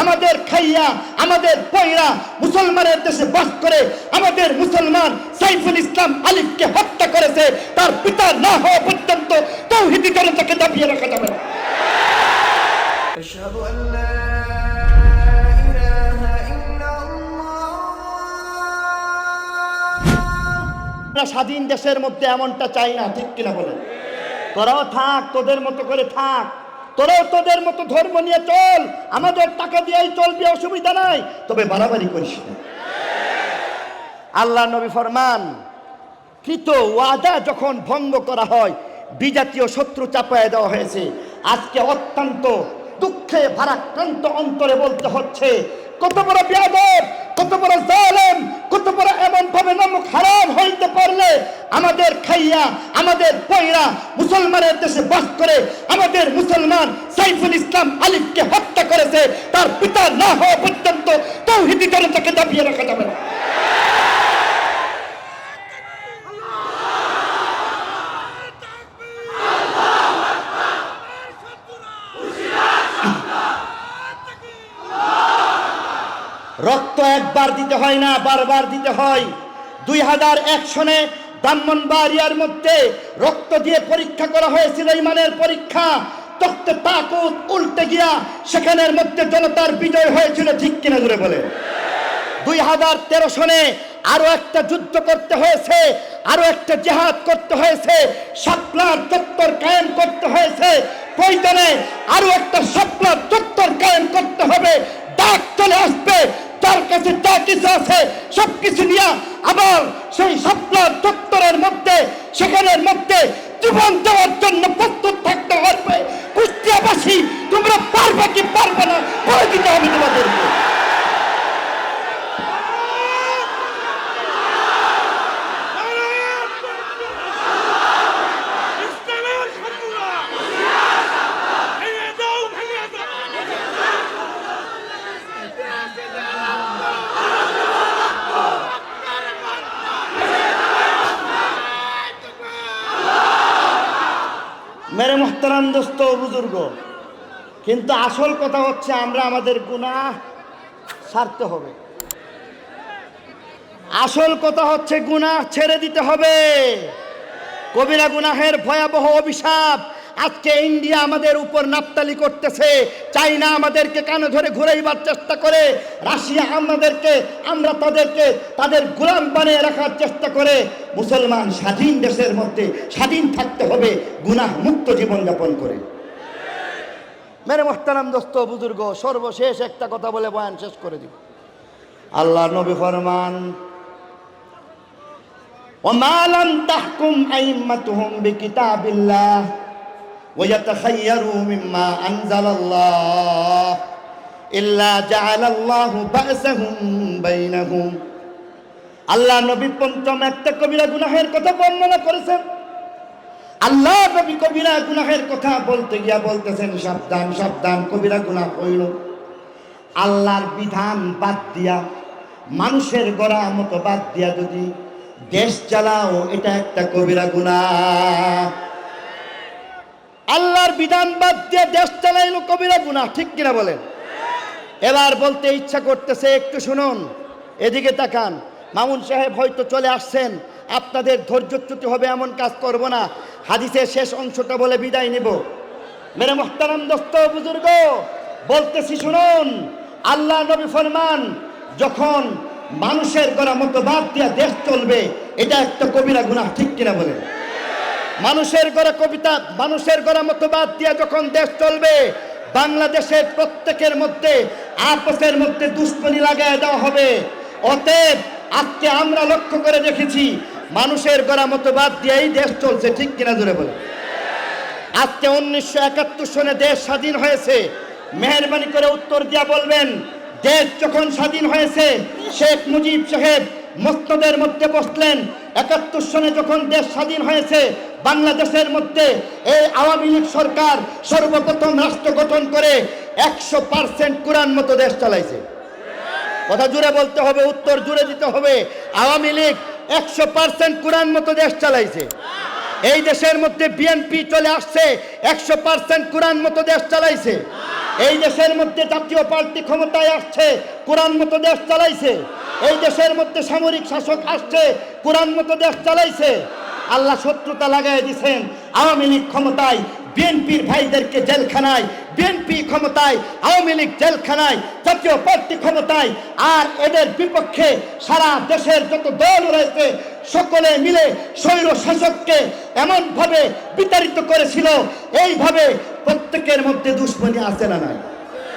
আমাদের খাইয়া আমাদের পয়রা মুসলমানের দেশে বাস করে আমাদের মুসলমান সাইফুল ইসলাম আলিফকে হত্যা করেছে, তার পিতা না হওয়া পর্যন্ত তাওহীদি জনতাকে দাবিয়ে রাখা যাবে না। আশহাদু আল্লা স্বাধীন দেশের মধ্যে এমনটা চাই না, ঠিক কিনা বলেন? তোরাও থাক, তোদের মতো করে থাক, তোরাও তোদের মতো ধর্ম নিয়ে চল, আমাদের টাকা দিয়েই চলবি, অসুবিধা নাই, তবে বাড়াবাড়ি করিস না। আল্লাহ নবী ফরমান, কৃত ওয়াদা যখন ভঙ্গ করা হয় বিজাতীয় শত্রু চাপায় দেওয়া হয়েছে। আজকে অত্যন্ত দুঃখে ভারাক্রান্ত অন্তরে বলতে হচ্ছে, কত বড় বেয়াদব, কত বড় জালেম, কত বড় এমন ভাবে নামক হারাম হইতে পারলে আমাদের খাইয়া আমাদের পয়রা মুসলমানের দেশে বাস করে আমাদের মুসলমান সাইফুল ইসলাম আলিফকে হত্যা করেছে, তার পিতা না হওয়া পর্যন্ত তাওহীদি জনতাকে দাবিয়ে রাখা যাবে না। রক্ত একবার দিতে হয় না, বারবার দিতে হয়। 2001 সনে ব্রাহ্মণবাড়িয়ার মধ্যে রক্ত দিয়ে পরীক্ষা করা হয়েছিল, ইমানের পরীক্ষা। তখতে তাকুত উল্টে গিয়া সেখানের মধ্যে জনতার বিজয় হয়েছিল, ঠিক কিনা জোরে বলে? 2013 সনে আরো একটা যুদ্ধ করতে হয়েছে, আরো একটা জিহাদ করতে হয়েছে, শাপলার চত্বর কায়েম করতে হয়েছে। প্রয়োজনে আরো একটা শাপলার চত্বর কায়েম করতে হবে। ডাক চলে আসবে, তার কাছে যা কিছু আছে সবকিছু নিয়ে আবার সেই শাপলার চত্বরের মধ্যে সেখানের মধ্যে জীবন দেওয়ার জন্য প্রস্তুত থাকতে হবে। কুষ্টিয়াবাসী, তোমরা পারবে কি পারবে না বলে দিতে হবে তোমাদেরকে। মেরে মোহতারাম দোস্ত বুজুর্গ, কিন্তু আসল কথা হচ্ছে আমরা আমাদের গুনাহ ছাড়তে হবে। আসল কথা হচ্ছে গুনাহ ছেড়ে দিতে হবে। কবিরা গুনাহের ভয়াবহ অভিশাপ আজকে ইন্ডিয়া আমাদের উপর নাপতালি করতেছে, চাইনা আমাদেরকে কানে ধরে ঘুরাইবার চেষ্টা করে, রাশিয়া আমরা তাদেরকে তাদের গোলাম বানিয়ে রাখার চেষ্টা করে। মুসলমান স্বাধীন দেশের মধ্যে স্বাধীন থাকতে হবে, গুনাহ মুক্ত জীবনযাপন করে। মেরে মোহতারাম দোস্ত বুজুর্গ, সর্বশেষ একটা কথা বলে বয়ান শেষ করে দিব। আল্লাহ নবী ফরমান, ওমা লাম তাহকুম আইম্মাতুহুম বিকিতাবিল্লাহ ওয়া ইয়াতাখায়্যারু মিম্মা আনজালাল্লাহ ইল্লা জাআলাল্লাহু বা'সাহুম বাইনাহুম। আল্লাহ নবী পঞ্চম একটা কবিরা গুনাহের কথা বর্ণনা করেছেন। আল্লাহ নবী কবিরা গুনাহের কথা বলতে গিয়া বলতেছেন, সাবধান সাবধান, কবিরা গুনাহ হইল আল্লাহর বিধান বাদ দিয়া, মানুষের গড়া মতো বাদ দিয়া যদি দেশ চালাও, এটা একটা কবিরা গুনাহ। আল্লাহর বিধান বাদ দিয়ে দেশ চালাইলো কবিরা গুনাহ, ঠিক কিনা বলেন? এবার বলতে ইচ্ছা করতেছে, একটু শুনুন, এদিকে তাকান। মামুন সাহেব হয়তো চলে আসছেন, আপনাদের ধৈর্যচ্যুতি হবে এমন কাজ করব না। হাদিসের শেষ অংশটা বলে বিদায় নিব। মেরে মুহতারাম দোস্ত বুজুর্গ, বলতেছি শুনুন, আল্লাহ নবী ফরমান, যখন মানুষের গড়া মতো বাদ দিয়া দেশ চলবে, এটা একটা কবিরা গুনাহ, ঠিক কিনা বলেন? মানুষের গড়া মতো বাদ দিয়া যখন দেশ চলবে, বাংলাদেশের প্রত্যেকের মধ্যে আপসের মধ্যে দুশ্মনী লাগায় দেওয়া হবে। অতএব আজকে আমরা লক্ষ্য করে দেখেছি, মানুষের গড়া মতো বাদ দিয়েই দেশ চলছে, ঠিক কিনা জোরে বলে? আজকে 1971 সনে দেশ স্বাধীন হয়েছে। মেহেরবানি করে উত্তর দিয়া বলবেন, দেশ যখন স্বাধীন হয়েছে শেখ মুজিব সাহেব মসনদের মধ্যে বসলেন। 71 সনে যখন দেশ স্বাধীন হয়েছে, বাংলাদেশের মধ্যে এই আওয়ামী লীগ সরকার সর্বপ্রথম রাষ্ট্র গঠন করে 100% কোরআন মতো দেশ চালাইছে। কথা জুড়ে বলতে হবে, উত্তর জুড়ে দিতে হবে। আওয়ামী লীগ 100% কোরআন মতো দেশ চালাইছে। এই দেশের মধ্যে বিএনপি চলে আসছে, 100% কোরআন মতো দেশ চালাইছে। এই দেশের মধ্যে জাতীয় পার্টি ক্ষমতায় আসছে, কোরআন মতো দেশ চালাইছে। এই দেশের মধ্যে সামরিক শাসক আসছে, কোরআন মতো দেশ চালাইছে। আল্লাহ শত্রুতা লাগাই দিয়েছেন। আওয়ামী লীগ ক্ষমতায়, বিএনপির ভাইদেরকে জেলখানায়, বিএনপি ক্ষমতায়, আওয়ামী লীগ জেলখানায়, জাতীয় পার্টি ক্ষমতায়। আর এদের বিপক্ষে সারা দেশের যত দল রয়েছে সকলে মিলে স্বৈর শাসককে এমনভাবে বিতাড়িত করেছিল। এইভাবে প্রত্যেকের মধ্যে দুশ্মনী আছে না নাই?